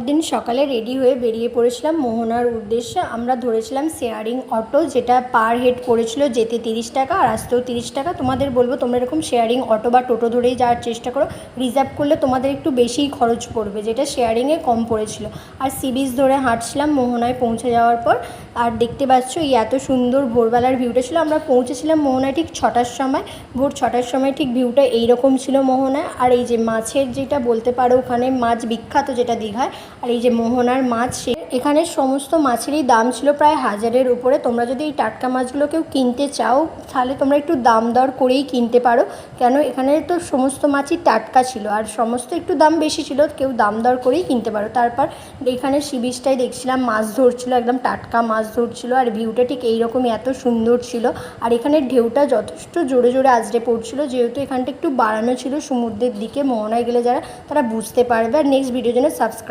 দিন সকালে রেডি হয়ে বেরিয়ে পড়েছিলাম মোহনার উদ্দেশ্যে। আমরা ধরেছিলাম শেয়ারিং অটো, যেটা পার হেড পড়েছিল যেতে 30 টাকা আর আসতেও 30 টাকা। তোমাদের বলবো তোমরা এরকম শেয়ারিং অটো বা টোটো ধরেই যাওয়ার চেষ্টা করো। রিজার্ভ করলে তোমাদের একটু বেশিই খরচ পড়বে, যেটা শেয়ারিংয়ে কম পড়েছিল। আর সি বিচ ধরে হাঁটছিলাম মোহনায় পৌঁছে যাওয়ার পর। আর দেখতে পাচ্ছ এই এত সুন্দর ভোরবেলার ভিউটা ছিল। আমরা পৌঁছেছিলাম মোহনায় ঠিক 6টার সময়, ভোর 6টার সময় ঠিক ভিউটা এইরকম ছিল মোহনায়। আর এই যে মাছের যেটা বলতে পারো, ওখানে মাছ বিখ্যাত যেটা দীঘায়। আর এই যে মোহনার মাছ, এখানে সমস্ত মাছেরই দাম ছিল প্রায় 1000-এর উপরে। তোমরা যদি এই টাটকা মাছগুলো কেউ কিনতে চাও তাহলে তোমরা একটু দাম দর করেই কিনতে পারো, কেন এখানে তো সমস্ত মাছই টাটকা ছিল আর সমস্ত একটু দাম বেশি ছিল, কেউ দাম দর করেই কিনতে পারো। তারপর এখানে সি বিচটাই দেখছিলাম, মাছ ধরছিল, একদম টাটকা মাছ ধরছিল। আর ভিউটা ঠিক এইরকমই এত সুন্দর ছিল। আর এখানের ঢেউটা যথেষ্ট জোরে জোরে আছড়ে পড়ছিল, যেহেতু এখানটা একটু বাড়ানো ছিল সমুদ্রের দিকে। মোহনায় গেলে যারা তারা বুঝতে পারবে। আর নেক্সট ভিডিওর জন্য সাবস্ক্রাইব।